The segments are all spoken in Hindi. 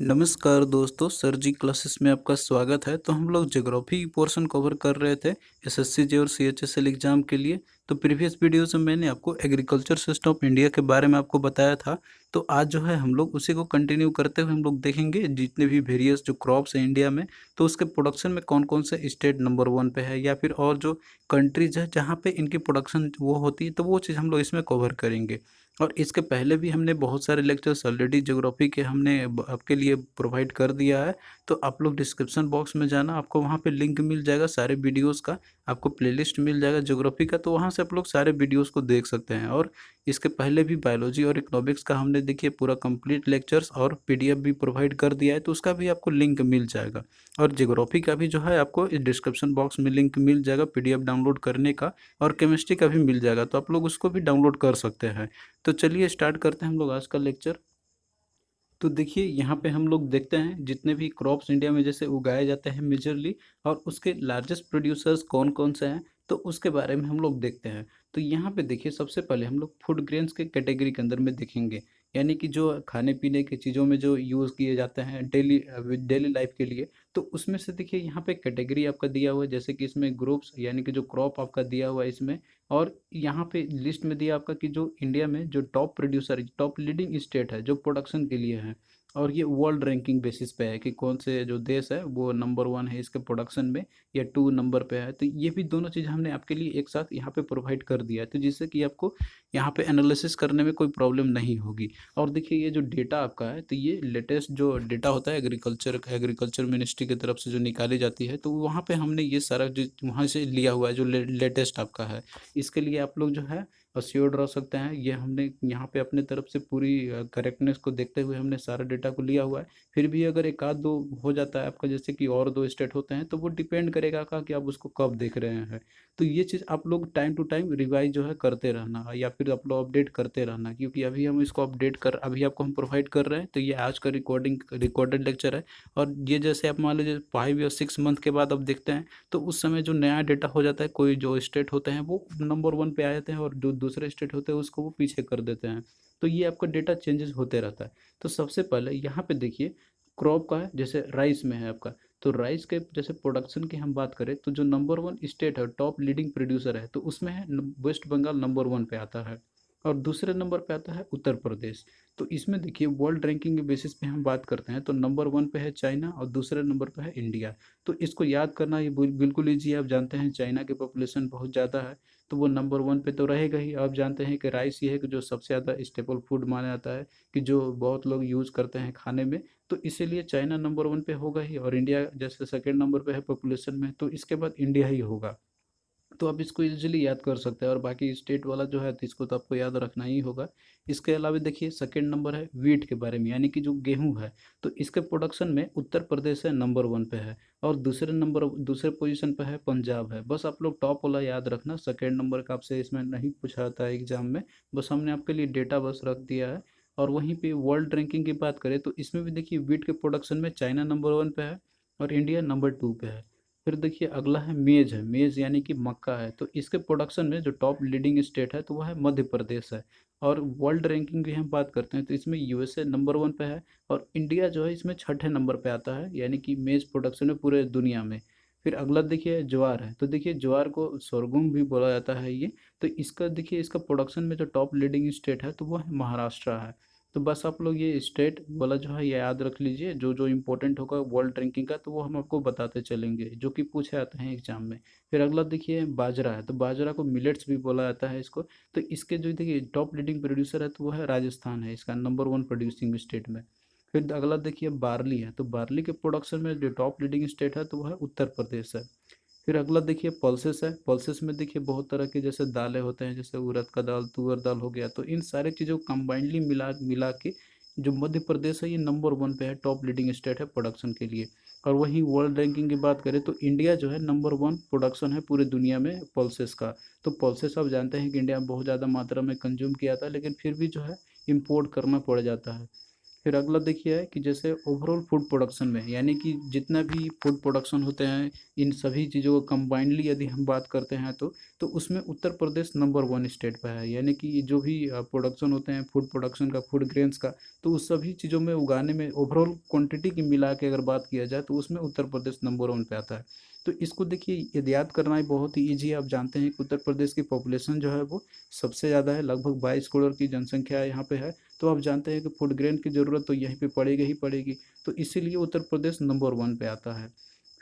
नमस्कार दोस्तों, सर जी क्लासेस में आपका स्वागत है। तो हम लोग ज्योग्राफी पोर्शन कवर कर रहे थे एसएससी और सीएचएसएल एग्जाम के लिए। तो प्रीवियस वीडियोस में मैंने आपको एग्रीकल्चर सिस्टम ऑफ इंडिया के बारे में आपको बताया था। तो आज जो है हम लोग उसी को कंटिन्यू करते हुए हम लोग देखेंगे जितने भी वेरियस जो क्रॉप्स हैं इंडिया में, तो उसके प्रोडक्शन में कौन कौन से स्टेट नंबर वन पे है या फिर और जो कंट्रीज है जहाँ पे इनकी प्रोडक्शन वो होती है, तो वो चीज़ हम लोग इसमें कवर करेंगे। और इसके पहले भी हमने बहुत सारे लेक्चर्स ऑलरेडी ज्योग्राफी के हमने आपके लिए प्रोवाइड कर दिया है। तो आप लोग डिस्क्रिप्शन बॉक्स में जाना, आपको वहाँ पे लिंक मिल जाएगा सारे वीडियोस का। आपको प्लेलिस्ट मिल जाएगा ज्योग्राफी का, तो वहाँ से आप लोग सारे वीडियोस को देख सकते हैं। और इसके पहले भी बायोलॉजी और इकोनॉमिक्स का हमने देखिए पूरा कंप्लीट लेक्चर्स और पीडीएफ भी प्रोवाइड कर दिया है, तो उसका भी आपको लिंक मिल जाएगा। और ज्योग्राफी का भी जो है आपको इस डिस्क्रिप्शन बॉक्स में लिंक मिल जाएगा पीडीएफ डाउनलोड करने का। और केमिस्ट्री का भी मिल जाएगा, तो आप लोग उसको भी डाउनलोड कर सकते हैं। तो चलिए स्टार्ट करते हैं हम लोग आज का लेक्चर। तो देखिए यहाँ पे हम लोग देखते हैं जितने भी क्रॉप्स इंडिया में जैसे उगाए जाते हैं मेजरली, और उसके लार्जेस्ट प्रोड्यूसर्स कौन कौन से हैं, तो उसके बारे में हम लोग देखते हैं। तो यहाँ पे देखिए सबसे पहले हम लोग फूड ग्रेन्स के कैटेगरी के अंदर में देखेंगे, यानी कि जो खाने पीने की चीज़ों में जो यूज़ किए जाते हैं डेली डेली लाइफ के लिए। तो उसमें से देखिए यहाँ पे कैटेगरी आपका दिया हुआ है, जैसे कि इसमें ग्रुप्स यानी कि जो क्रॉप आपका दिया हुआ है इसमें। और यहाँ पे लिस्ट में दिया आपका कि जो इंडिया में जो top producer top leading state है जो प्रोडक्शन के लिए है। और ये वर्ल्ड रैंकिंग बेसिस पे है कि कौन से जो देश है वो नंबर वन है इसके प्रोडक्शन में या टू नंबर पे है। तो ये भी दोनों चीज़ हमने आपके लिए एक साथ यहाँ पे प्रोवाइड कर दिया है, तो जिससे कि आपको यहाँ पे एनालिसिस करने में कोई प्रॉब्लम नहीं होगी। और देखिए ये जो डेटा आपका है, तो ये लेटेस्ट जो डेटा होता है एग्रीकल्चर मिनिस्ट्री की तरफ से जो निकाली जाती है, तो वहाँ पे हमने ये सारा जो वहाँ से लिया हुआ है जो लेटेस्ट आपका है। इसके लिए आप लोग जो है अश्योर्ड रह सकते हैं, ये हमने यहाँ पे अपने तरफ से पूरी करेक्टनेस को देखते हुए हमने सारा डेटा को लिया हुआ है। फिर भी अगर एक आध दो हो जाता है आपका, जैसे कि और दो स्टेट होते हैं, तो वो डिपेंड करेगा का कि आप उसको कब देख रहे हैं। तो ये चीज़ आप लोग टाइम टू टाइम रिवाइज जो है करते रहना, या फिर आप लोग अपडेट करते रहना, क्योंकि अभी हम इसको अपडेट कर अभी आपको हम प्रोवाइड कर रहे हैं। तो ये आज का रिकॉर्डेड लेक्चर है। और ये जैसे आप मान लीजिए 5 या 6 मंथ के बाद आप देखते हैं, तो उस समय जो नया डेटा हो जाता है, कोई जो स्टेट होते हैं वो नंबर वन पे आ जाते हैं और जो दूसरे स्टेट होते हैं उसको वो पीछे कर देते हैं। तो ये आपका डेटा चेंजेस होते रहता है। तो सबसे पहले यहाँ पे देखिए क्रॉप का है, जैसे राइस में है आपका। तो राइस के जैसे प्रोडक्शन की हम बात करें, तो जो नंबर वन स्टेट है टॉप लीडिंग प्रोड्यूसर है, तो उसमें है वेस्ट बंगाल नंबर वन पे आता है। और दूसरे नंबर पे आता है उत्तर प्रदेश। तो इसमें देखिए वर्ल्ड रैंकिंग के बेसिस पे हम बात करते हैं, तो नंबर वन पे है चाइना और दूसरे नंबर पे है इंडिया। तो इसको याद करना ये बिल्कुल ईजी है। आप जानते हैं चाइना की पॉपुलेशन बहुत ज़्यादा है, तो वो नंबर वन पे तो रहेगा ही। आप जानते हैं कि राइस ये है कि जो सबसे ज़्यादा स्टेपल फूड माना जाता है, कि जो बहुत लोग यूज़ करते हैं खाने में। तो इसीलिए चाइना नंबर वन पे होगा ही, और इंडिया जैसे सेकेंड नंबर पे है पॉपुलेशन में, तो इसके बाद इंडिया ही होगा। तो आप इसको इजीली याद कर सकते हैं। और बाकी स्टेट वाला जो है तो इसको तो आपको याद रखना ही होगा। इसके अलावा देखिए सेकंड नंबर है वीट के बारे में, यानी कि जो गेहूं है। तो इसके प्रोडक्शन में उत्तर प्रदेश है नंबर वन पे है, और दूसरे पोजीशन पे है पंजाब है। बस आप लोग टॉप वाला याद रखना, सेकेंड नंबर का आपसे इसमें नहीं पूछा था एग्जाम में। बस हमने आपके लिए डेटा बस रख दिया है। और वहीं पे वर्ल्ड रैंकिंग की बात करें, तो इसमें भी देखिए वीट के प्रोडक्शन में चाइना नंबर वन पे है और इंडिया नंबर टू पे है। फिर देखिए अगला है मेज़ यानी कि मक्का है। तो इसके प्रोडक्शन में जो टॉप लीडिंग स्टेट है, तो वह है मध्य प्रदेश है। और वर्ल्ड रैंकिंग की हम बात करते हैं, तो इसमें यूएसए नंबर वन पे है, और इंडिया जो है इसमें छठे नंबर पे आता है, यानी कि मेज़ प्रोडक्शन में पूरे दुनिया में। फिर अगला देखिए ज्वार है। तो देखिए ज्वार को sorghum भी बोला जाता है ये। तो इसका देखिए इसका प्रोडक्शन में जो टॉप लीडिंग स्टेट है, तो वो है महाराष्ट्र है। तो बस आप लोग ये स्टेट वाला जो है ये याद रख लीजिए, जो जो इम्पोर्टेंट होगा वर्ल्ड रैंकिंग का, तो वो हम आपको बताते चलेंगे जो कि पूछे आते हैं एग्जाम में। फिर अगला देखिए बाजरा है। तो बाजरा को मिलेट्स भी बोला जाता है इसको। तो इसके जो देखिए टॉप लीडिंग प्रोड्यूसर है, तो वो है राजस्थान है इसका नंबर वन प्रोड्यूसिंग स्टेट में। फिर अगला देखिए बार्ली है। तो बार्ली के प्रोडक्शन में जो टॉप लीडिंग स्टेट है, तो वो है उत्तर प्रदेश है। फिर अगला देखिए पल्सेस है। पल्सेस में देखिए बहुत तरह के जैसे दालें होते हैं, जैसे उड़द का दाल, तुअर दाल हो गया। तो इन सारे चीज़ों को कंबाइंडली मिला मिला के जो मध्य प्रदेश है ये नंबर वन पे है, टॉप लीडिंग स्टेट है प्रोडक्शन के लिए। और वहीं वर्ल्ड रैंकिंग की बात करें, तो इंडिया जो है नंबर वन प्रोडक्शन है पूरे दुनिया में पल्सेस का। तो पल्सेस आप जानते हैं कि इंडिया में बहुत ज़्यादा मात्रा में कंज्यूम किया था, लेकिन फिर भी जो है इम्पोर्ट करना पड़ जाता है। फिर अगला देखिए है कि जैसे ओवरऑल फूड प्रोडक्शन में, यानी कि जितना भी फूड प्रोडक्शन होते हैं इन सभी चीज़ों को कंबाइंडली यदि हम बात करते हैं तो उसमें Uttar Pradesh number one state पर है। यानी कि जो भी प्रोडक्शन होते हैं फूड प्रोडक्शन का, फूड ग्रेन्स का, तो उस सभी चीज़ों में उगाने में ओवरऑल क्वांटिटी की मिला के अगर बात किया जाए तो उसमें उत्तर प्रदेश नंबर वन पे आता है। तो इसको देखिए यदि याद करना ही बहुत ही ईजी है। आप जानते हैं कि उत्तर प्रदेश की पॉपुलेशन जो है वो सबसे ज़्यादा है, लगभग 22 करोड़ की जनसंख्या यहाँ पे है। तो आप जानते हैं कि फूड ग्रेन की ज़रूरत तो यहीं पे पड़ेगी ही पड़ेगी, तो इसीलिए उत्तर प्रदेश नंबर वन पे आता है।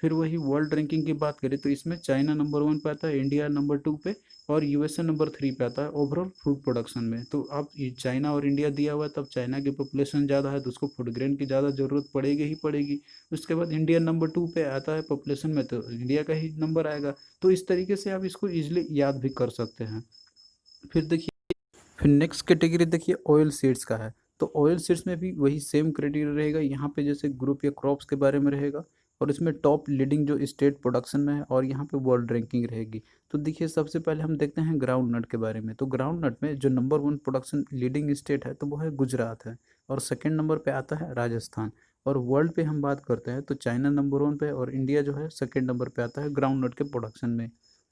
फिर वही वर्ल्ड रैंकिंग की बात करें तो इसमें चाइना नंबर वन पे आता है, इंडिया नंबर टू पे और यूएसए नंबर थ्री पे आता है ओवरऑल फूड प्रोडक्शन में। तो अब ये चाइना और इंडिया दिया हुआ है, तब चाइना की पॉपुलेशन ज़्यादा है तो उसको फूड ग्रेन की ज़्यादा ज़रूरत पड़ेगी ही पड़ेगी। उसके बाद इंडिया नंबर टू पे आता है पॉपुलेशन में, तो इंडिया का ही नंबर आएगा। तो इस तरीके से आप इसको ईजिली याद भी कर सकते हैं। फिर देखिए, फिर नेक्स्ट कैटेगरी देखिए ऑयल सीड्स का है। तो ऑयल सीड्स में भी वही सेम क्राइटेरिया रहेगा। यहाँ पे जैसे ग्रुप या क्रॉप्स के बारे में रहेगा और इसमें टॉप लीडिंग जो स्टेट प्रोडक्शन में है और यहाँ पे वर्ल्ड रैंकिंग रहेगी। तो देखिए सबसे पहले हम देखते हैं ग्राउंड नट के बारे में। तो ग्राउंड नट में जो number one production leading state है तो वो है गुजरात है, और सेकेंड नंबर पे आता है राजस्थान। और वर्ल्ड पे हम बात करते हैं तो चाइना नंबर वन पे और इंडिया जो है सेकेंड नंबर पे आता है ग्राउंड नट के प्रोडक्शन में।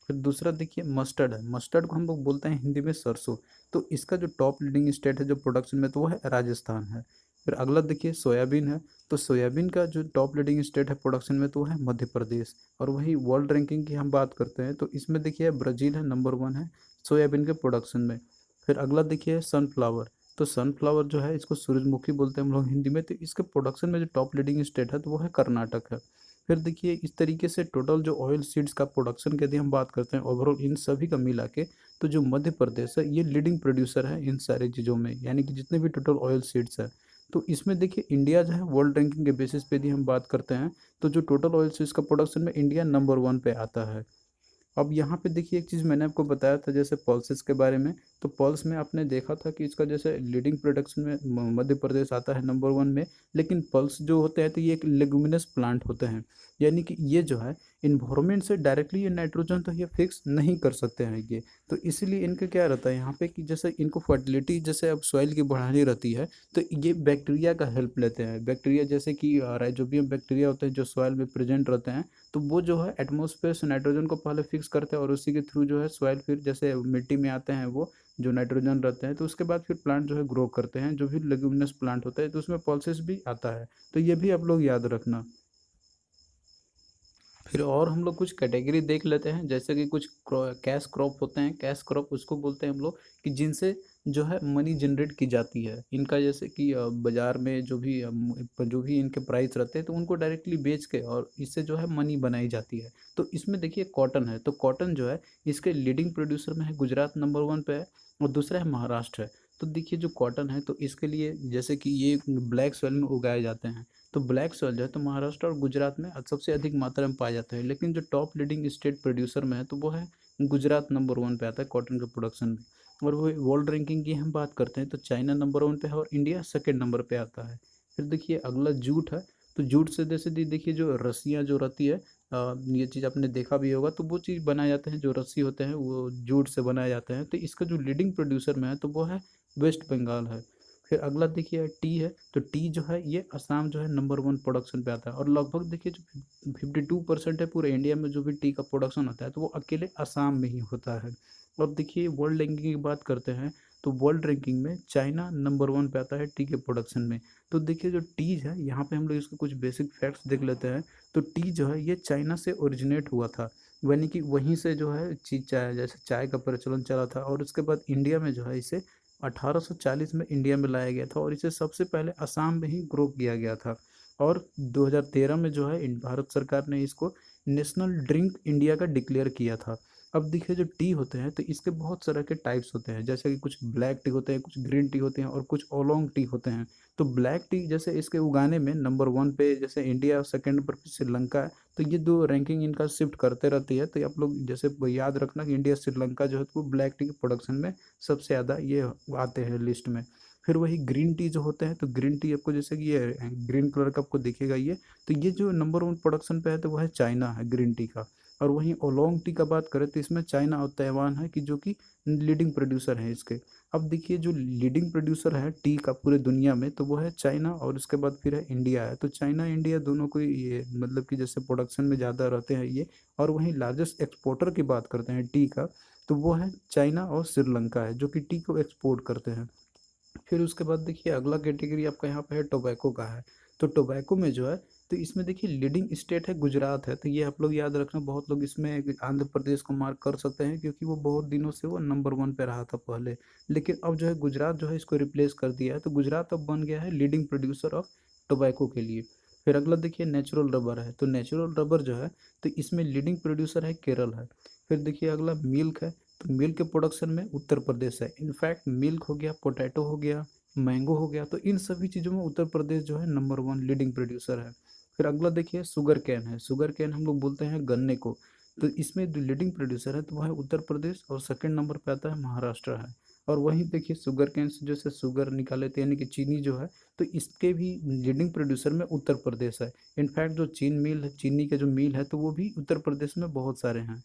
फिर दूसरा देखिए मस्टर्ड है। मस्टर्ड को हम लोग बोलते हैं हिंदी में सरसों। तो इसका जो टॉप लीडिंग स्टेट है जो प्रोडक्शन में तो वो है राजस्थान है। फिर अगला देखिए सोयाबीन है। तो सोयाबीन का जो टॉप लीडिंग स्टेट है प्रोडक्शन में तो वो है मध्य प्रदेश। और वही वर्ल्ड रैंकिंग की हम बात करते हैं तो इसमें देखिए ब्राज़ील है, नंबर वन है सोयाबीन के प्रोडक्शन में। फिर अगला देखिए सनफ्लावर। तो सनफ्लावर जो है इसको सूरजमुखी बोलते हैं हम लोग हिंदी में। तो इसके प्रोडक्शन में जो टॉप लीडिंग स्टेट है तो वो है कर्नाटक है। फिर देखिए इस तरीके से टोटल जो ऑयल सीड्स का प्रोडक्शन की यदि हम बात करते हैं ओवरऑल इन सभी का मिला के, तो जो मध्य प्रदेश है ये लीडिंग प्रोड्यूसर है इन सारी चीज़ों में, यानी कि जितने भी टोटल ऑयल सीड्स है। तो इसमें देखिए इंडिया जो है वर्ल्ड रैंकिंग के बेसिस पे यदि हम बात करते हैं तो जो टोटल ऑयल सीड्स का प्रोडक्शन में इंडिया नंबर वन पे आता है। अब यहाँ पे देखिए एक चीज़ मैंने आपको बताया था जैसे पल्सेस के बारे में। तो पल्स में आपने देखा था कि इसका जैसे लीडिंग प्रोडक्शन में मध्य प्रदेश आता है नंबर वन में। लेकिन पल्स जो होते हैं तो ये एक लेगुमिनस प्लांट होते हैं, यानी कि ये जो है इन्वायरमेंट से डायरेक्टली ये नाइट्रोजन तो ये फिक्स नहीं कर सकते हैं ये। तो इसीलिए इनका क्या रहता है यहाँ पे कि जैसे इनको फर्टिलिटी जैसे अब सॉइल की बढ़ानी रहती है तो ये बैक्टीरिया का हेल्प लेते हैं। बैक्टीरिया जैसे कि राइजोबियम बैक्टीरिया होते हैं जो सॉइल में प्रेजेंट रहते हैं, तो वो जो है एटमॉस्फेयर से नाइट्रोजन को पहले फिक्स करते हैं और उसी के थ्रू जो है सॉइल फिर जैसे मिट्टी में आते हैं वो जो नाइट्रोजन रहते हैं, तो उसके बाद फिर प्लांट जो है ग्रो करते हैं। जो भी लेग्यूमिनस प्लांट होता है तो उसमें पल्सेस भी आता है, तो ये भी आप लोग याद रखना। फिर और हम लोग कुछ कैटेगरी देख लेते हैं, जैसे कि कुछ कैश क्रॉप होते हैं। कैश क्रॉप उसको बोलते हैं हम लोग कि जिनसे जो है मनी जनरेट की जाती है। इनका जैसे कि बाजार में जो भी इनके प्राइस रहते हैं तो उनको डायरेक्टली बेच के और इससे जो है मनी बनाई जाती है। तो इसमें देखिए कॉटन है। तो कॉटन जो है इसके लीडिंग प्रोड्यूसर में है गुजरात नंबर वन पे है और दूसरा है महाराष्ट्र है। तो देखिए जो कॉटन है तो इसके लिए जैसे कि ये ब्लैक सॉइल में उगाए जाते हैं। तो ब्लैक सॉइल जो है तो महाराष्ट्र और गुजरात में सबसे अधिक मात्रा में पाया जाता है। लेकिन जो टॉप लीडिंग स्टेट प्रोड्यूसर में है तो वो है गुजरात नंबर वन पे आता है कॉटन के प्रोडक्शन में। और वो वर्ल्ड रैंकिंग की हम बात करते हैं तो चाइना नंबर वन पे है और इंडिया सेकेंड नंबर पे आता है। फिर देखिए अगला जूट है। तो जूट से जैसे देखिए जो रस्सियाँ जो रहती है, ये चीज़ आपने देखा भी होगा। तो वो चीज़ बनाए जाते हैं, जो रस्सी होते हैं वो जूट से बनाए जाते हैं। तो इसका जो लीडिंग प्रोड्यूसर में है तो वो है वेस्ट बंगाल है। फिर अगला देखिए टी है। तो टी जो है ये असम जो है नंबर वन प्रोडक्शन पे आता है और लगभग देखिए जो 52% है पूरे इंडिया में जो भी टी का प्रोडक्शन होता है तो वो अकेले असम में ही होता है। और देखिए वर्ल्ड रैंकिंग की बात करते हैं तो वर्ल्ड रैंकिंग में चाइना नंबर वन पे आता है टी के प्रोडक्शन में। तो देखिए जो टी है यहाँ पे हम लोग इसके कुछ बेसिक फैक्ट्स देख लेते हैं। तो टी जो है ये चाइना से ओरिजिनेट हुआ था, यानी कि वहीं से जो है चीज चाय जैसे चाय का प्रचलन चला था और उसके बाद इंडिया में जो है इसे 1840 में इंडिया में लाया गया था और इसे सबसे पहले असम में ही ग्रो किया गया था। और 2013 में जो है भारत सरकार ने इसको नेशनल ड्रिंक इंडिया का डिक्लेयर किया था। अब देखिए जो टी होते हैं तो इसके बहुत तरह के टाइप्स होते हैं, जैसे कि कुछ ब्लैक टी होते हैं, कुछ ग्रीन टी होते हैं और कुछ ओलोंग टी होते हैं। तो ब्लैक टी जैसे इसके उगाने में नंबर वन पे जैसे इंडिया और सेकंड नंबर पे श्रीलंका है। तो ये दो रैंकिंग इनका शिफ्ट करते रहती है। तो आप लोग जैसे याद रखना कि इंडिया श्रीलंका जो है तो वो ब्लैक टी के प्रोडक्शन में सबसे ज़्यादा ये आते हैं लिस्ट में। फिर वही ग्रीन टी जो होते हैं तो ग्रीन टी आपको जैसे कि ये ग्रीन कलर का आपको दिखेगा ये। तो ये जो नंबर वन प्रोडक्शन पे है तो वह है चाइना है ग्रीन टी का। और वहीं ओलोंग टी का बात करें तो इसमें चाइना और ताइवान है कि जो कि लीडिंग प्रोड्यूसर हैं इसके। अब देखिए जो लीडिंग प्रोड्यूसर है टी का पूरे दुनिया में, तो वो है चाइना और उसके बाद फिर है इंडिया है। तो चाइना इंडिया दोनों को ये मतलब कि जैसे प्रोडक्शन में ज़्यादा रहते हैं ये। और वहीं लार्जेस्ट एक्सपोर्टर की बात करते हैं टी का, तो वो है चाइना और श्रीलंका है जो कि टी को एक्सपोर्ट करते हैं। फिर उसके बाद देखिए अगला कैटेगरी आपका यहाँ पे है टोबैको का है। तो टोबैको में जो है, तो इसमें देखिए लीडिंग स्टेट है गुजरात है। तो ये आप लोग याद रखना, बहुत लोग इसमें आंध्र प्रदेश को मार्क कर सकते हैं क्योंकि वो बहुत दिनों से वो नंबर 1 पे रहा था पहले। लेकिन अब जो है गुजरात जो है इसको रिप्लेस कर दिया है, तो गुजरात अब बन गया है लीडिंग प्रोड्यूसर ऑफ टोबैको के लिए। फिर अगला देखिए नेचुरल रबर है। तो नेचुरल रबर जो है, तो इसमें लीडिंग प्रोड्यूसर है केरल है। फिर देखिए अगला मिल्क है। तो मिल्क के प्रोडक्शन में उत्तर प्रदेश है। इनफैक्ट मिल्क हो गया, पोटैटो हो गया, मैंगो हो गया, तो इन सभी चीज़ों में उत्तर प्रदेश जो है नंबर 1 लीडिंग प्रोड्यूसर है। फिर अगला देखिए शुगर कैन है। शुगर कैन हम लोग बोलते हैं गन्ने को। तो इसमें जो लीडिंग प्रोड्यूसर है तो वह है उत्तर प्रदेश, और सेकंड नंबर पे आता है महाराष्ट्र है। और वहीं देखिए शुगर कैन से जैसे शुगर निकाले थे यानी कि चीनी जो है, तो इसके भी लीडिंग प्रोड्यूसर में उत्तर प्रदेश है। इनफैक्ट जो चीनी के जो मिल है, तो वो भी उत्तर प्रदेश में बहुत सारे हैं।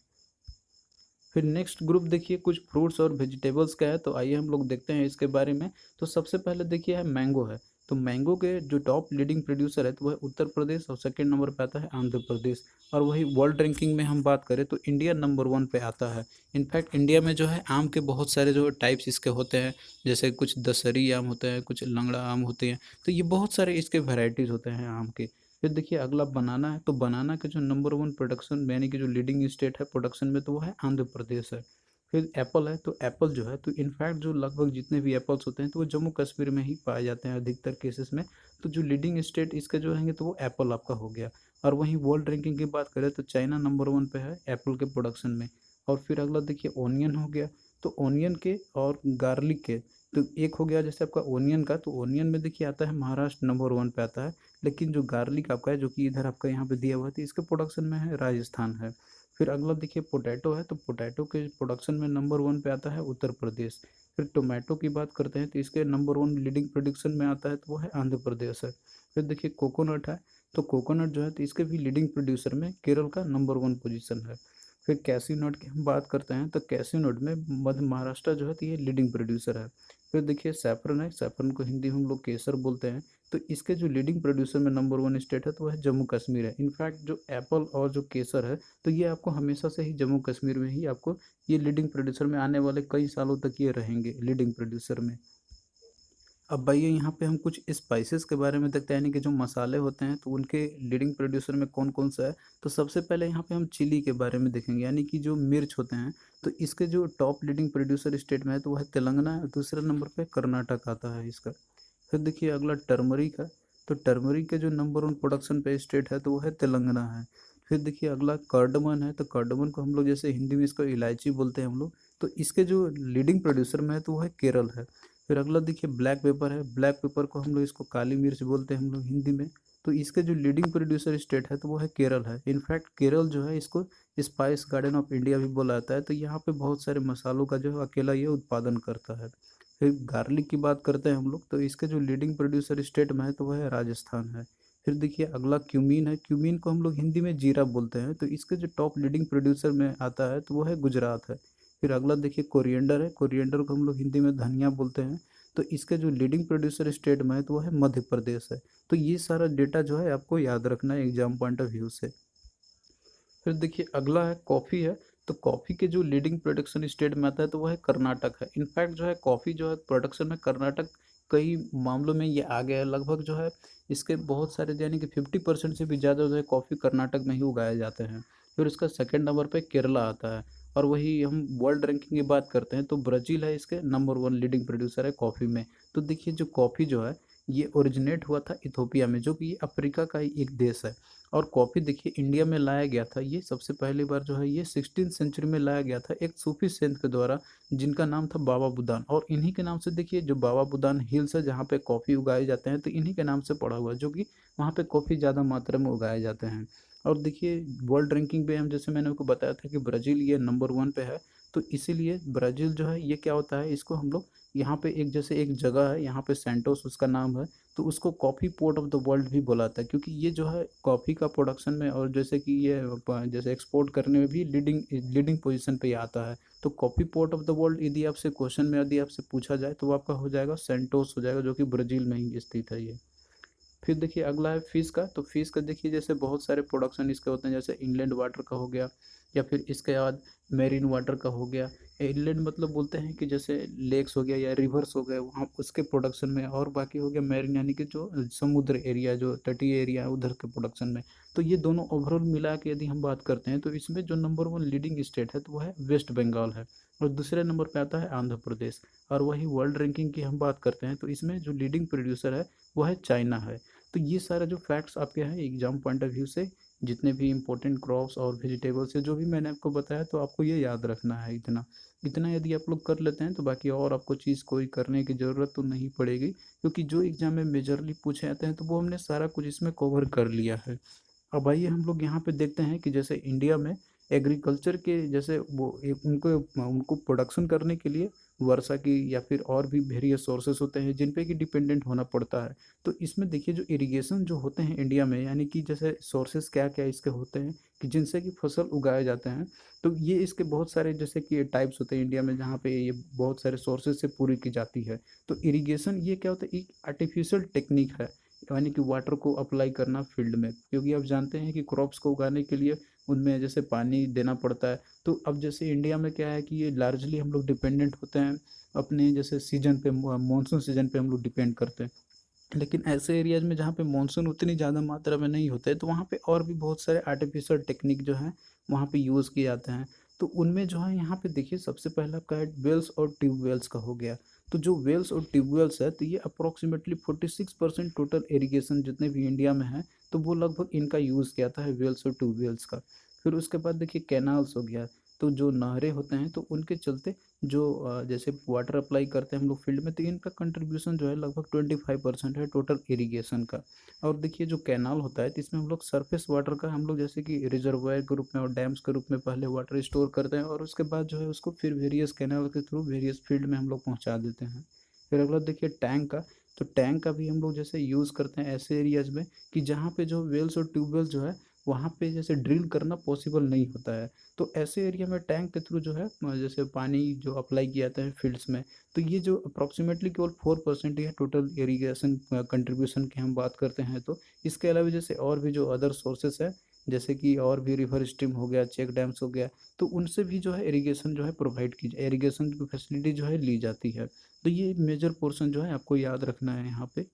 फिर नेक्स्ट ग्रुप देखिए कुछ फ्रूट्स और वेजिटेबल्स का है। तो आइए हम लोग देखते हैं इसके बारे में। तो सबसे पहले देखिए है मैंगो है। तो मैंगो के जो टॉप लीडिंग प्रोड्यूसर है तो वह उत्तर प्रदेश, और सेकंड नंबर पे आता है आंध्र प्रदेश। और वही वर्ल्ड रैंकिंग में हम बात करें तो इंडिया नंबर 1 पे आता है। इनफैक्ट इंडिया में जो है आम के बहुत सारे जो टाइप्स इसके होते हैं, जैसे कुछ दशहरी आम होते हैं, कुछ लंगड़ा आम होते हैं। तो ये बहुत सारे इसके वेराइटीज़ होते हैं आम के। फिर देखिए अगला बनाना है। तो बनाना के जो नंबर 1 प्रोडक्शन यानी कि जो लीडिंग स्टेट है प्रोडक्शन में, तो वो है आंध्र प्रदेश है। फिर एप्पल है। तो एप्पल जो है, तो इनफैक्ट जो लगभग जितने भी एप्पल्स होते हैं तो वो जम्मू कश्मीर में ही पाए जाते हैं अधिकतर केसेस में। तो जो लीडिंग स्टेट इसके जो रहेंगे तो वो एप्पल आपका हो गया। और वहीं वर्ल्ड रैंकिंग की बात करें तो चाइना नंबर 1 पे है एप्पल के प्रोडक्शन में। और फिर अगला देखिए ओनियन हो गया। तो ओनियन के और गार्लिक के, तो एक हो गया जैसे आपका ओनियन का, तो ओनियन में देखिए आता है महाराष्ट्र नंबर 1 पे आता है। लेकिन जो गार्लिक आपका है जो कि इधर आपका यहाँ पे दिया हुआ है, तो इसके प्रोडक्शन में है राजस्थान है। फिर अगला देखिए पोटैटो है। तो पोटैटो के प्रोडक्शन में नंबर 1 पे आता है उत्तर प्रदेश। फिर टोमेटो की बात करते हैं तो इसके नंबर 1 लीडिंग प्रोडक्शन में आता है तो वो है आंध्र प्रदेश है। फिर देखिए कोकोनट है। तो कोकोनट जो है तो इसके भी लीडिंग प्रोड्यूसर में केरल का नंबर 1 पोजीशन है। फिर कैश्यू नट की हम बात करते हैं तो कैश्यू नट में मध्य महाराष्ट्र जो है तो ये लीडिंग प्रोड्यूसर है। फिर देखिए सैफरन है। सैफरन को हिंदी में हम लोग केसर बोलते हैं। तो इसके जो लीडिंग प्रोड्यूसर में नंबर 1 स्टेट है तो वह है जम्मू कश्मीर है। इनफैक्ट जो एप्पल और जो केसर है, तो ये आपको हमेशा से ही जम्मू कश्मीर में ही आपको ये लीडिंग प्रोड्यूसर में आने वाले कई सालों तक ये रहेंगे लीडिंग प्रोड्यूसर में। अब आइए यहाँ पे हम कुछ स्पाइसेस के बारे में देखते हैं, यानी कि जो मसाले होते हैं तो उनके लीडिंग प्रोड्यूसर में कौन कौन सा है। तो सबसे पहले यहाँ पे हम चिली के बारे में देखेंगे, यानी कि जो मिर्च होते हैं। तो इसके जो टॉप लीडिंग प्रोड्यूसर स्टेट में है तो वह है तेलंगाना है, दूसरे नंबर पे कर्नाटक आता है इसका। फिर देखिए अगला टर्मरिक है। तो टर्मरिक के जो नंबर 1 प्रोडक्शन पे स्टेट है तो वो है तेलंगाना है। फिर देखिए अगला कार्डमन है। तो कार्डमन को हम लोग जैसे हिंदी में इसको इलायची बोलते हैं हम लोग। तो इसके जो लीडिंग प्रोड्यूसर में है तो वो है केरल है। फिर अगला देखिए ब्लैक पेपर है। ब्लैक पेपर को हम लोग इसको काली मिर्च बोलते हैं हम लोग हिंदी में। तो इसके जो लीडिंग प्रोड्यूसर स्टेट है तो वो है केरल है। इनफैक्ट केरल जो है इसको स्पाइस गार्डन ऑफ इंडिया भी बोला जाता है। तो यहाँ पे बहुत सारे मसालों का जो है अकेला ये उत्पादन करता है। फिर गार्लिक की बात करते हैं हम लोग। तो इसके जो लीडिंग प्रोड्यूसर स्टेट में है तो वह है राजस्थान है। फिर देखिए अगला क्यूमीन है। क्यूमीन को हम लोग हिंदी में जीरा बोलते हैं। तो इसके जो टॉप लीडिंग प्रोड्यूसर में आता है तो वो है गुजरात है। फिर अगला देखिए कोरिएंडर है। कोरिएंडर को हम लोग हिंदी में धनिया बोलते हैं। तो इसके जो लीडिंग प्रोड्यूसर स्टेट में है तो वो है मध्य प्रदेश है। तो ये सारा डेटा जो है आपको याद रखना है एग्जाम पॉइंट ऑफ व्यू से। फिर देखिए अगला है कॉफ़ी है। तो कॉफ़ी के जो लीडिंग प्रोडक्शन स्टेट में आता है तो वह है कर्नाटक है। इनफैक्ट जो है कॉफ़ी जो है प्रोडक्शन में कर्नाटक कई मामलों में ये आ गया है। लगभग जो है इसके बहुत सारे यानी कि 50% से भी ज़्यादा जो है कॉफ़ी कर्नाटक में ही उगाए जाते हैं। फिर इसका सेकंड नंबर पे केरला आता है। और वही हम वर्ल्ड रैंकिंग की बात करते हैं तो ब्राज़ील है इसके नंबर 1 लीडिंग प्रोड्यूसर है कॉफ़ी में। तो देखिए जो कॉफ़ी जो है ये ओरिजिनेट हुआ था इथोपिया में, जो कि अफ्रीका का ही एक देश है। और कॉफ़ी देखिए इंडिया में लाया गया था ये सबसे पहली बार जो है ये 16th सेंचुरी में लाया गया था एक सूफी संत के द्वारा, जिनका नाम था बाबा बुदान। और इन्हीं के नाम से देखिए जो बाबा बुदान हिल्स है जहाँ पे कॉफ़ी उगाए जाते हैं, तो इन्हीं के नाम से पड़ा हुआ है, जो कि वहाँ पे कॉफ़ी ज़्यादा मात्रा में उगाए जाते हैं। और देखिए वर्ल्ड रैंकिंग पे हम जैसे मैंने आपको बताया था कि ब्राज़ील ये नंबर 1 पे है। तो इसीलिए ब्राज़ील जो है ये क्या होता है, इसको हम लोग यहाँ पे एक जैसे एक जगह है यहाँ पे सेंटोस उसका नाम है। तो उसको coffee port of the world भी बोला जाता है, क्योंकि ये जो है कॉफ़ी का प्रोडक्शन में और जैसे कि ये जैसे एक्सपोर्ट करने में भी लीडिंग लीडिंग पोजीशन पे ही आता है। तो coffee port of the world यदि आपसे क्वेश्चन में यदि आपसे पूछा जाए तो वो आपका हो जाएगा सेंटोस हो जाएगा, जो कि ब्राज़ील में ही स्थित है ये। फिर देखिए अगला है फिश का। तो फिश का देखिए जैसे बहुत सारे प्रोडक्शन इसके होते हैं, जैसे इनलैंड वाटर का हो गया, या फिर इसके बाद मेरीन वाटर का हो गया। इनलैंड मतलब बोलते हैं कि जैसे लेक्स हो गया या रिवर्स हो गए वहाँ उसके प्रोडक्शन में, और बाकी हो गया मेरीन यानी कि जो समुद्र एरिया जो तटीय एरिया है उधर के प्रोडक्शन में। तो ये दोनों ओवरऑल मिला के यदि हम बात करते हैं तो इसमें जो नंबर वन लीडिंग स्टेट है तो वो है वेस्ट बंगाल है, और दूसरे नंबर पे आता है आंध्र प्रदेश। और वही वर्ल्ड रैंकिंग की हम बात करते हैं तो इसमें जो लीडिंग प्रोड्यूसर है वो है चाइना है। तो ये सारा जो फैक्ट्स आपके हैं एग्जाम पॉइंट ऑफ व्यू से, जितने भी इंपॉर्टेंट क्रॉप्स और वेजिटेबल्स है जो भी मैंने आपको बताया, तो आपको ये याद रखना है इतना। इतना यदि आप लोग कर लेते हैं तो बाकी और आपको चीज़ कोई करने की ज़रूरत तो नहीं पड़ेगी, क्योंकि जो एग्जाम में मेजरली पूछे जाते हैं तो वो हमने सारा कुछ इसमें कवर कर लिया है। अब आइए हम लोग यहाँ पे देखते हैं कि जैसे इंडिया में एग्रीकल्चर के जैसे वो उनको उनको प्रोडक्शन करने के लिए वर्षा की या फिर और भी वेरियस सोर्सेस होते हैं जिन पे कि डिपेंडेंट होना पड़ता है। तो इसमें देखिए जो इरिगेशन जो होते हैं इंडिया में, यानी कि जैसे सोर्सेस क्या क्या इसके होते हैं कि जिनसे कि फसल उगाए जाते हैं। तो ये इसके बहुत सारे जैसे कि टाइप्स होते हैं इंडिया में जहाँ पे ये बहुत सारे सोर्सेज से पूरी की जाती है। तो इरिगेशन ये क्या होता है, एक आर्टिफिशियल टेक्निक है, यानी कि वाटर को अप्लाई करना फील्ड में, क्योंकि आप जानते हैं कि क्रॉप्स को उगाने के लिए उनमें जैसे पानी देना पड़ता है। तो अब जैसे इंडिया में क्या है कि ये लार्जली हम लोग डिपेंडेंट होते हैं अपने जैसे सीजन पे, मानसून सीजन पे हम लोग डिपेंड करते हैं। लेकिन ऐसे एरियाज में जहाँ पे मानसून उतनी ज़्यादा मात्रा में नहीं होता है तो वहाँ पे और भी बहुत सारे आर्टिफिशियल टेक्निक जो है वहाँ पे यूज़ किए जाते हैं। तो उनमें जो है यहाँ पे देखिए सबसे पहला आपका है वेल्स और ट्यूबवेल्स का हो गया। तो जो वेल्स और ट्यूबवेल्स है तो ये अप्रोक्सीमेटली 46% टोटल इरिगेशन जितने भी इंडिया में है तो वो लगभग इनका यूज़ किया जाता है, वेल्स और ट्यूबवेल्स का। फिर उसके बाद देखिए कैनाल्स हो गया। तो जो नहरें होते हैं तो उनके चलते जो जैसे वाटर अप्लाई करते हैं हम लोग फील्ड में, तो इनका कंट्रीब्यूशन जो है लगभग 25% है टोटल इरिगेशन का। और देखिए जो कैनाल होता है तो इसमें हम लोग सरफेस वाटर का हम लोग जैसे कि रिजर्वायर के रूप में और डैम्स के रूप में पहले वाटर स्टोर करते हैं, और उसके बाद जो है उसको फिर वेरियस कैनाल के थ्रू वेरियस फील्ड में हम लोग पहुँचा देते हैं। फिर अगला देखिए टैंक का। तो टैंक का भी हम लोग जैसे यूज़ करते हैं ऐसे एरियाज में कि जहाँ पे जो वेल्स और ट्यूबवेल्स जो है वहाँ पे जैसे ड्रिल करना पॉसिबल नहीं होता है। तो ऐसे एरिया में टैंक के थ्रू जो है जैसे पानी जो अप्लाई किया जाता है फील्ड्स में। तो ये जो अप्रॉक्सीमेटली केवल 4% ही है टोटल इरिगेशन कंट्रीब्यूशन की हम बात करते हैं। तो इसके अलावा जैसे और भी जो अदर सोर्सेस है, जैसे कि और भी रिवर स्ट्रीम हो गया, चेक डैम्स हो गया, तो उनसे भी जो है इरिगेशन जो है प्रोवाइड की इरिगेशन की फैसिलिटी जो है ली जाती है। तो ये मेजर पोर्शन जो है आपको याद रखना है यहाँ पे।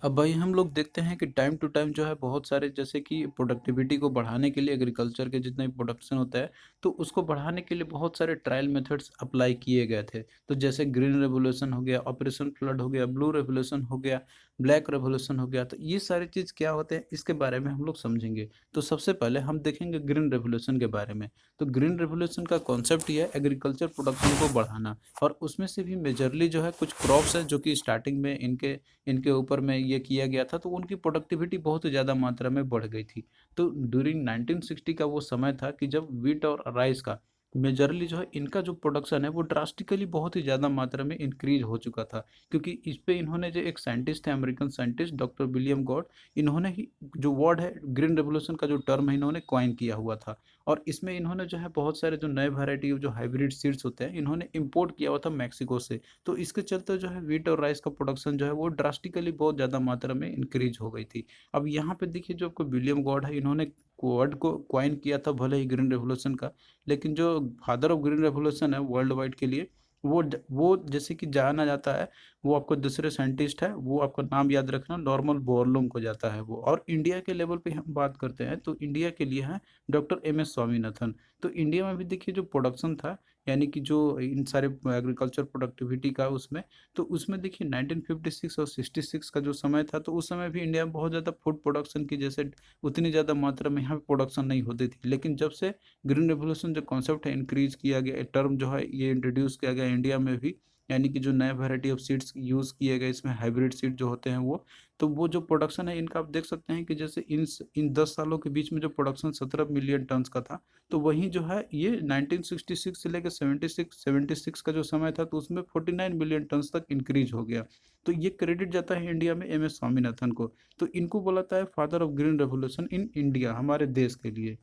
अब भाई हम लोग देखते हैं कि टाइम टू टाइम जो है बहुत सारे जैसे कि प्रोडक्टिविटी को बढ़ाने के लिए एग्रीकल्चर के जितना भी प्रोडक्शन होता है तो उसको बढ़ाने के लिए बहुत सारे ट्रायल मेथड्स अप्लाई किए गए थे। तो जैसे ग्रीन रेवोल्यूशन हो गया, ऑपरेशन फ्लड हो गया, ब्लू रेवोल्यूशन हो गया, ब्लैक रेवोल्यूशन हो गया। तो ये सारी चीज़ क्या होते हैं इसके बारे में हम लोग समझेंगे। तो सबसे पहले हम देखेंगे ग्रीन रेवोल्यूशन के बारे में। तो ग्रीन रेवोल्यूशन का कॉन्सेप्ट ये है एग्रीकल्चर प्रोडक्शन को बढ़ाना, और उसमें से भी मेजरली जो है कुछ क्रॉप्स है जो कि स्टार्टिंग में इनके इनके ऊपर में ये किया गया था तो उनकी प्रोडक्टिविटी बहुत ज़्यादा मात्रा में बढ़ गई थी। तो ड्यूरिंग 1960 का वो समय था कि जब वीट और राइस का मेजरली जो है इनका जो प्रोडक्शन है वो ड्रास्टिकली बहुत ही ज़्यादा मात्रा में इंक्रीज हो चुका था। क्योंकि इस पे इन्होंने जो एक साइंटिस्ट थे American scientist doctor William God, इन्होंने ही जो वर्ड है ग्रीन रेवोल्यूशन का जो टर्म है इन्होंने कॉइन किया हुआ था। और इसमें इन्होंने जो है बहुत सारे जो नए वैरायटी जो हाइब्रिड सीड्स होते हैं इन्होंने इम्पोर्ट किया हुआ था मैक्सिको से। तो इसके चलते जो है व्हीट और राइस का प्रोडक्शन जो है वो ड्रास्टिकली बहुत ज़्यादा मात्रा में इंक्रीज हो गई थी। अब यहाँ पे देखिए जो आपको विलियम गॉड है इन्होंने वर्ड को क्वाइन किया था भले ही ग्रीन रेवोल्यूशन का, लेकिन जो फादर ऑफ ग्रीन रेवोल्यूशन है वर्ल्ड वाइड के लिए वो जैसे कि जाना जाता है, वो आपको दूसरे साइंटिस्ट है, वो आपका नाम याद रखना, नॉर्मल बोरलूम को जाता है वो। और इंडिया के लेवल पे हम बात करते हैं तो इंडिया के लिए है डॉक्टर MS स्वामीनाथन। तो इंडिया में भी देखिए जो प्रोडक्शन था, यानी कि जो इन सारे एग्रीकल्चर प्रोडक्टिविटी का उसमें, तो उसमें देखिए 1956 और 66 का जो समय था तो उस समय भी इंडिया में बहुत ज़्यादा फूड प्रोडक्शन की जैसे उतनी ज़्यादा मात्रा में यहाँ पे प्रोडक्शन नहीं होती थी। लेकिन जब से ग्रीन रेवोल्यूशन जो कॉन्सेप्ट है इंक्रीज किया गया, टर्म जो है ये इंट्रोड्यूस किया गया इंडिया में भी, यानी कि जो नए वैरायटी ऑफ सीड्स यूज़ किए गए इसमें हाइब्रिड सीड जो होते हैं वो, तो वो जो प्रोडक्शन है इनका आप देख सकते हैं कि जैसे इन 10 सालों के बीच में जो प्रोडक्शन 17 मिलियन टन्स का था, तो वहीं जो है ये 1966 से लेकर 76 का जो समय था तो उसमें 49 मिलियन टन्स तक इंक्रीज हो गया। तो ये क्रेडिट जाता है इंडिया में MS स्वामीनाथन को। तो इनको बोलाता है father of green revolution in India, हमारे देश के लिए।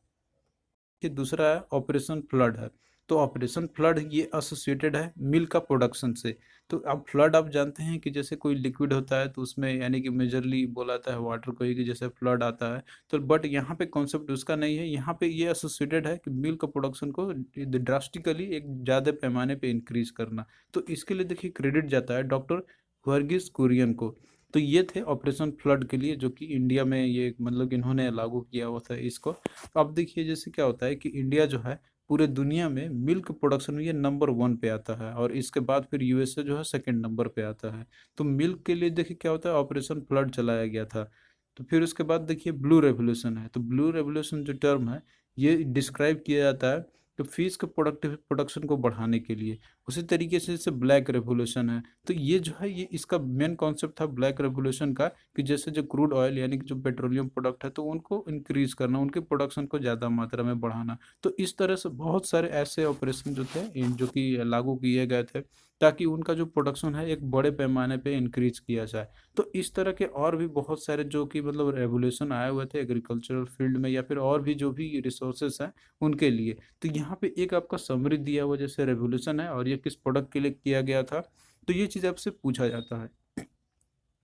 ये दूसरा है ऑपरेशन फ्लड है। तो ऑपरेशन फ्लड ये एसोसिएटेड है मिल्क का प्रोडक्शन से। तो अब फ्लड आप जानते हैं कि जैसे कोई लिक्विड होता है तो उसमें यानी कि मेजरली बोला जाता है वाटर को ही कि जैसे फ्लड आता है, तो बट यहाँ पे कॉन्सेप्ट उसका नहीं है। यहाँ पे ये एसोसिएटेड है कि मिल्क प्रोडक्शन को ड्रास्टिकली एक ज़्यादा पैमाने पे इंक्रीज करना। तो इसके लिए देखिए क्रेडिट जाता है डॉक्टर वर्गीस कुरियन को। तो ये थे ऑपरेशन फ्लड के लिए, जो कि इंडिया में ये मतलब कि इन्होंने लागू किया हुआ था इसको। तो अब देखिए जैसे क्या होता है कि इंडिया जो है पूरे दुनिया में मिल्क प्रोडक्शन में ये नंबर 1 पे आता है, और इसके बाद फिर यूएसए जो है सेकंड नंबर पे आता है। तो मिल्क के लिए देखिए क्या होता है, ऑपरेशन फ्लड चलाया गया था। तो फिर उसके बाद देखिए ब्लू रेवोल्यूशन है। तो ब्लू रेवोल्यूशन जो टर्म है ये डिस्क्राइब किया जाता है तो फिश के प्रोडक्शन को बढ़ाने के लिए। उसी तरीके से जैसे ब्लैक रेवोल्यूशन है, तो ये जो है ये इसका मेन कॉन्सेप्ट था ब्लैक रेवोल्यूशन का, कि जैसे जो क्रूड ऑयल यानी कि जो पेट्रोलियम प्रोडक्ट है तो उनको इंक्रीज करना, उनके प्रोडक्शन को ज़्यादा मात्रा में बढ़ाना। तो इस तरह से बहुत सारे ऐसे ऑपरेशन जो थे जो कि लागू किए गए थे ताकि उनका जो प्रोडक्शन है एक बड़े पैमाने पे इंक्रीज किया जाए। तो इस तरह के और भी बहुत सारे जो कि मतलब रेवोल्यूशन आए हुए थे एग्रीकल्चरल फील्ड में या फिर और भी जो भी रिसोर्सेस हैं उनके लिए। तो यहाँ पे एक आपका समरी दिया हुआ जैसे रेवोल्यूशन है और ये किस प्रोडक्ट के लिए किया गया था, तो ये चीज़ आपसे पूछा जाता है।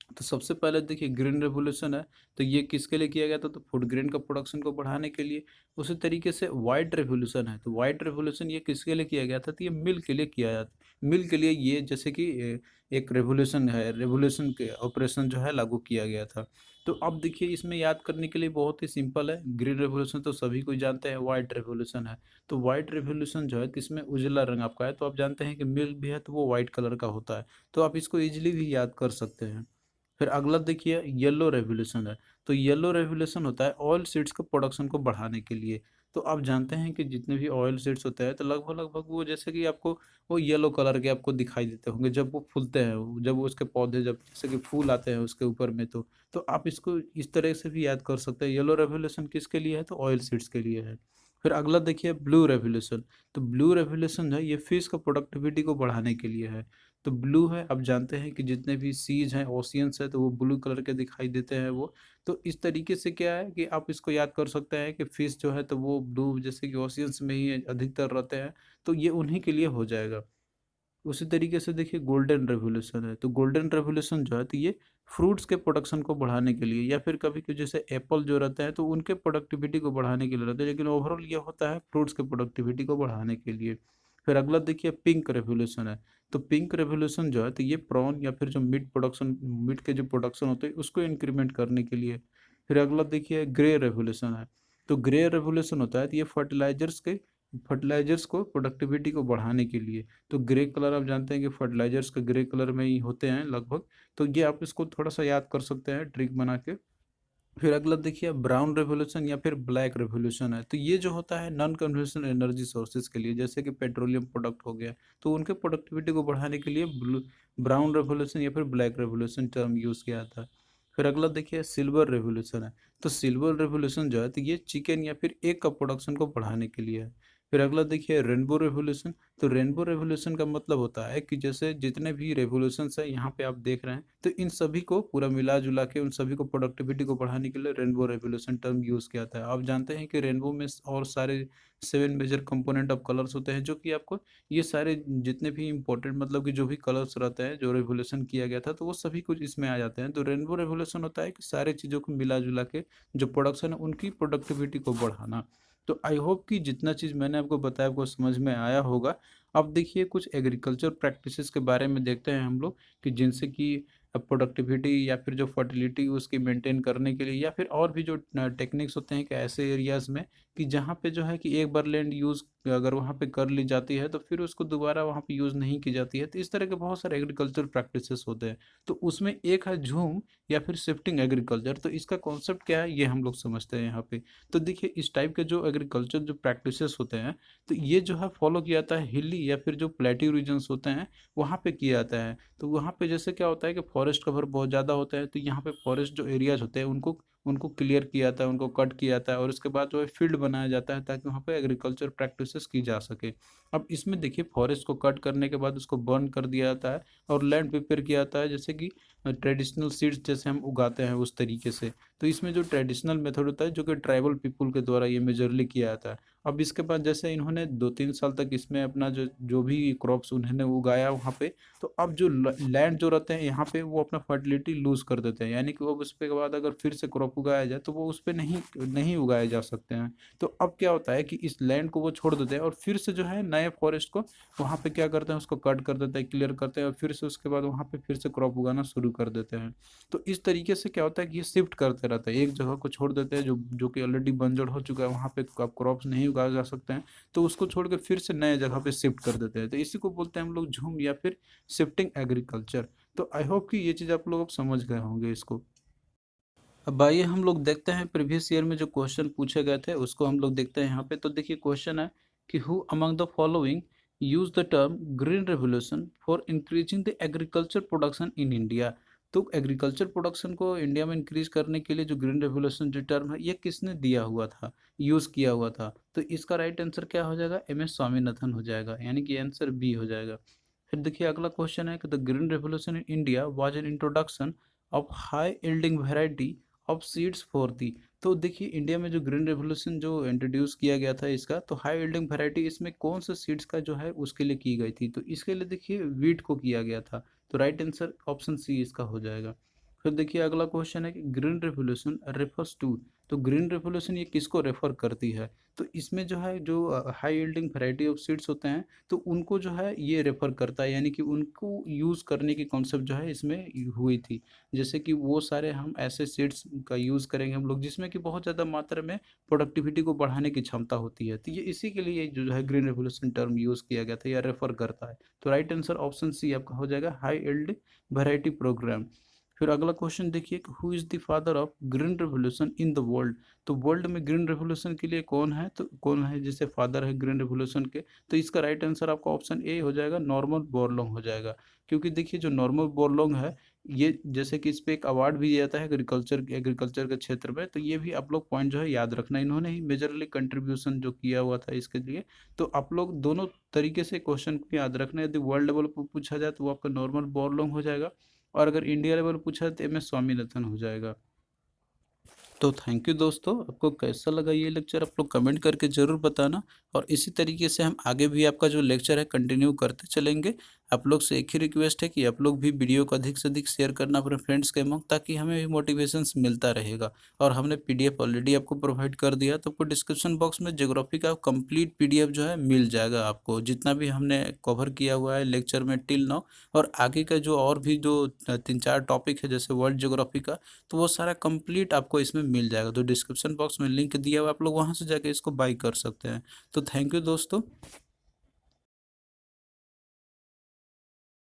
तो सबसे पहले देखिए ग्रीन रेवोल्यूशन है, तो ये किसके लिए किया गया था, तो फूड ग्रेन का प्रोडक्शन को बढ़ाने के लिए। उसी तरीके से वाइट रेवोल्यूशन है, तो वाइट रेवोल्यूशन ये किसके लिए किया गया था, तो ये मिल के लिए किया जाता, मिल के लिए ये जैसे कि एक रेवोल्यूशन है, रेवोल्यूशन के ऑपरेशन जो है लागू किया गया था। तो अब देखिए इसमें याद करने के लिए बहुत ही सिंपल है, ग्रीन रेवोल्यूशन तो सभी कोई जानते हैं, वाइट रेवोल्यूशन है। तो वाइट रेवोल्यूशन जो है तो इसमें उजला रंग आपका है, तो आप जानते हैं कि मिल्क भी है तो वो वाइट कलर का होता है, तो आप इसको इजिली भी याद कर सकते हैं। फिर अगला देखिए येलो रेवोल्यूशन है। तो येलो रेवोल्यूशन होता है ऑयल सीड्स के प्रोडक्शन को बढ़ाने के लिए। तो आप जानते हैं कि जितने भी ऑयल सीड्स होते हैं तो लगभग लगभग वो जैसे कि आपको वो येलो कलर के आपको दिखाई देते होंगे जब वो फूलते हैं, जब वो उसके पौधे जब जैसे कि फूल आते हैं उसके ऊपर में। तो आप इसको इस तरह से भी याद कर सकते हैं, येलो रेवोल्यूशन किसके लिए है, तो ऑयल सीड्स के लिए है। फिर अगला देखिए ब्लू रेवोल्यूशन। तो ब्लू रेवोल्यूशन है ये फिश का प्रोडक्टिविटी को बढ़ाने के लिए है। तो ब्लू है, अब जानते हैं कि जितने भी सीज हैं ओशियंस है तो वो ब्लू कलर के दिखाई देते हैं वो। तो इस तरीके से क्या है कि आप इसको याद कर सकते हैं कि फिश जो है तो वो ब्लू जैसे कि ओशियंस में ही अधिकतर रहते हैं, तो ये उन्हीं के लिए हो जाएगा। उसी तरीके से देखिए गोल्डन रेवोल्यूशन है। तो गोल्डन रेवोल्यूशन जो है तो ये फ्रूट्स के प्रोडक्शन को बढ़ाने के लिए, या फिर कभी कभी जैसे एप्पल जो रहते हैं तो उनके प्रोडक्टिविटी को बढ़ाने के लिए रहते हैं, लेकिन ओवरऑल ये होता है फ्रूट्स के प्रोडक्टिविटी को बढ़ाने के लिए। फिर अगला देखिए पिंक रेवोल्यूशन है। तो पिंक रेवोल्यूशन जो है तो ये प्रॉन या फिर जो मीट प्रोडक्शन, मीट के जो प्रोडक्शन होते हैं उसको इंक्रीमेंट करने के लिए। फिर अगला देखिए ग्रे रेवोल्यूशन है। तो ग्रे रेवोल्यूशन होता है तो ये फर्टिलाइजर्स को प्रोडक्टिविटी को बढ़ाने के लिए। तो ग्रे कलर आप जानते हैं कि फर्टिलाइजर्स के ग्रे कलर में ही होते हैं लगभग। तो ये आप इसको थोड़ा सा याद कर सकते हैं ट्रिक बना के। फिर अगला देखिए ब्राउन रेवोल्यूशन या फिर ब्लैक रेवोल्यूशन है। तो ये जो होता है नॉन कन्वेंशनल एनर्जी सोर्सेज के लिए, जैसे कि पेट्रोलियम प्रोडक्ट हो गया, तो उनके प्रोडक्टिविटी को बढ़ाने के लिए ब्राउन रेवोल्यूशन या फिर ब्लैक रेवोल्यूशन टर्म यूज़ किया जाता है। फिर अगला देखिए सिल्वर रेवोल्यूशन है। तो सिल्वर रेवोल्यूशन जो है तो ये चिकन या फिर एग का प्रोडक्शन को बढ़ाने के लिए है। फिर अगला देखिए रेनबो रेवोल्यूशन। तो रेनबो रेवोल्यूशन का मतलब होता है कि जैसे जितने भी रेवोल्यूशंस है यहाँ पे आप देख रहे हैं तो इन सभी को पूरा मिला जुला के उन सभी को प्रोडक्टिविटी को बढ़ाने के लिए रेनबो रेवोल्यूशन टर्म यूज़ किया जाता है। आप जानते हैं कि रेनबो में और सारे 7 मेजर कंपोनेंट ऑफ कलर्स होते हैं, जो कि आपको ये सारे जितने भी इंपॉर्टेंट मतलब कि जो भी कलर्स रहते हैं जो रेवोल्यूशन किया गया था तो वो सभी कुछ इसमें आ जाते हैं। तो रेनबो रेवोल्यूशन होता है कि सारे चीज़ों को मिला जुला के जो प्रोडक्शन है उनकी प्रोडक्टिविटी को बढ़ाना। तो आई होप कि जितना चीज़ मैंने आपको बताया आपको समझ में आया होगा। अब देखिए कुछ एग्रीकल्चर प्रैक्टिसेस के बारे में देखते हैं हम लोग, कि जिनसे कि प्रोडक्टिविटी या फिर जो फर्टिलिटी उसकी मेंटेन करने के लिए, या फिर और भी जो टेक्निक्स होते हैं कि ऐसे एरियाज़ में कि जहाँ पे जो है कि एक बार लैंड यूज़ अगर वहाँ पे कर ली जाती है तो फिर उसको दोबारा वहाँ पे यूज़ नहीं की जाती है। तो इस तरह के बहुत सारे एग्रीकल्चर प्रैक्टिसेस होते हैं। तो उसमें एक है झूम या फिर शिफ्टिंग एग्रीकल्चर। तो इसका कॉन्सेप्ट क्या है ये हम लोग समझते हैं यहाँ पे। तो देखिए इस टाइप के जो एग्रीकल्चर जो प्रैक्टिसेस होते हैं तो ये जो है फॉलो किया जाता है हिली या फिर जो प्लेट्यू रीजन्स होते हैं वहाँ पे किया जाता है। तो वहाँ पे जैसे क्या होता है कि फॉरेस्ट कवर बहुत ज़्यादा होता है, तो यहाँ पे फॉरेस्ट जो एरियाज होते हैं उनको उनको क्लियर किया जाता है, उनको कट किया जाता है, और उसके बाद जो है फील्ड बनाया जाता है ताकि वहाँ पे एग्रीकल्चर प्रैक्टिसेस की जा सके। अब इसमें देखिए फॉरेस्ट को कट करने के बाद उसको बर्न कर दिया जाता है और लैंड प्रिपेयर किया जाता है, जैसे कि ट्रेडिशनल सीड्स जैसे हम उगाते हैं उस तरीके से। तो इसमें जो ट्रेडिशनल मेथड होता है जो कि ट्राइबल पीपुल के द्वारा ये मेजरली किया जाता है। अब इसके बाद जैसे इन्होंने 2-3 साल तक इसमें अपना जो जो भी क्रॉप्स उन्होंने उगाया वहाँ पे, तो अब जो लैंड जो रहते हैं यहाँ पे वो अपना फर्टिलिटी लूज कर देते हैं, यानी कि वो उसके बाद अगर फिर से क्रॉप उगाया जाए तो वो उस पर नहीं नहीं उगाए जा सकते हैं। तो अब क्या होता है कि इस लैंड को वो छोड़ देते हैं और फिर से जो है नए फॉरेस्ट को वहाँ पे क्या करते हैं, उसको कट कर देते हैं, क्लियर करते हैं और फिर से उसके बाद वहाँ पे फिर से क्रॉप उगाना शुरू कर देते हैं। तो इस तरीके से क्या होता है कि ये शिफ्ट करते रहता है, एक जगह को छोड़ देते हैं जो जो कि ऑलरेडी बंजर हो चुका है, वहाँ पे आप क्रॉप्स नहीं उगाए जा सकते हैं, तो उसको छोड़ के फिर से नए जगह पे शिफ्ट कर देते हैं। तो इसी को बोलते हैं हम लोग झूम या फिर शिफ्टिंग एग्रीकल्चर। तो आई होप कि ये चीज़ आप लोग अब समझ गए होंगे इसको। अब आइए हम लोग देखते हैं प्रीवियस ईयर में जो क्वेश्चन पूछे गए थे उसको हम लोग देखते हैं यहाँ पे। तो देखिए क्वेश्चन है कि who among the following use the term green revolution for increasing the agriculture production in India. तो एग्रीकल्चर प्रोडक्शन को इंडिया में इंक्रीज करने के लिए जो ग्रीन रेवोल्यूशन जो टर्म है ये किसने दिया हुआ था, यूज किया हुआ था? तो इसका राइट आंसर क्या हो जाएगा? MS स्वामीनाथन हो जाएगा, यानी कि आंसर बी हो जाएगा। फिर देखिए अगला क्वेश्चन है कि the green revolution in India was an introduction of high yielding variety of seeds for the. तो देखिए इंडिया में जो ग्रीन रेवोल्यूशन जो इंट्रोड्यूस किया गया था इसका, तो हाई यील्डिंग वैरायटी इसमें कौन से सीड्स का जो है उसके लिए की गई थी? तो इसके लिए देखिए वीट को किया गया था। तो राइट आंसर ऑप्शन सी इसका हो जाएगा। फिर देखिए अगला क्वेश्चन है कि ग्रीन रेवोल्यूशन रेफर्स टू। तो ग्रीन रेवोल्यूशन ये किसको रेफर करती है? तो इसमें जो है जो high yielding variety of seeds होते हैं तो उनको जो है ये रेफर करता है, यानी कि उनको यूज़ करने की कॉन्सेप्ट जो है इसमें हुई थी। जैसे कि वो सारे हम ऐसे सीड्स का यूज़ करेंगे हम लोग जिसमें कि बहुत ज़्यादा मात्रा में प्रोडक्टिविटी को बढ़ाने की क्षमता होती है। तो ये इसी के लिए जो है ग्रीन रेवोल्यूशन टर्म यूज़ किया गया था या रेफर करता है। तो राइट आंसर ऑप्शन सी आपका हो जाएगा, हाई यील्ड वैरायटी प्रोग्राम। फिर अगला क्वेश्चन देखिए, who is the father of green revolution in the world. तो वर्ल्ड में ग्रीन रेवोल्यूशन के लिए कौन है, तो कौन है जिसे फादर है ग्रीन रेवोल्यूशन के? तो इसका राइट आंसर आपका ऑप्शन ए हो जाएगा, नॉर्मन बोरलॉन्ग हो जाएगा। क्योंकि देखिए जो नॉर्मन बोरलॉन्ग है ये जैसे कि इस पे एक अवार्ड भी दिया जाता है एग्रीकल्चर के क्षेत्र में, तो ये भी आप लोग पॉइंट जो है याद रखना, इन्होंने ही मेजरली कंट्रीब्यूशन जो किया हुआ था इसके लिए। तो आप लोग दोनों तरीके से क्वेश्चन को याद रखना, यदि वर्ल्ड लेवल पर पूछा जाए तो वो आपका नॉर्मल बोरलॉन्ग हो जाएगा और अगर इंडिया लेवल पर पूछा जाए तो MS स्वामीनाथन हो जाएगा। तो थैंक यू दोस्तों, आपको कैसा लगा ये लेक्चर आप लोग कमेंट करके ज़रूर बताना। और इसी तरीके से हम आगे भी आपका जो लेक्चर है कंटिन्यू करते चलेंगे। आप लोग से एक ही रिक्वेस्ट है कि आप लोग भी वीडियो को अधिक से अधिक शेयर करना अपने फ्रेंड्स के मग, ताकि हमें भी मोटिवेशंस मिलता रहेगा। और हमने PDF ऑलरेडी आपको प्रोवाइड कर दिया, तो आपको डिस्क्रिप्शन बॉक्स में ज्योग्राफी का कंप्लीट PDF जो है मिल जाएगा आपको, जितना भी हमने कवर किया हुआ है लेक्चर में टिल नाउ। और आगे का जो और भी जो 3-4 टॉपिक है जैसे वर्ल्ड ज्योग्राफी का, तो वो सारा कंप्लीट आपको इसमें मिल जाएगा। तो डिस्क्रिप्शन बॉक्स में लिंक दिया हुआ, आप लोग वहाँ से जाके इसको बाई कर सकते हैं। तो थैंक यू दोस्तों।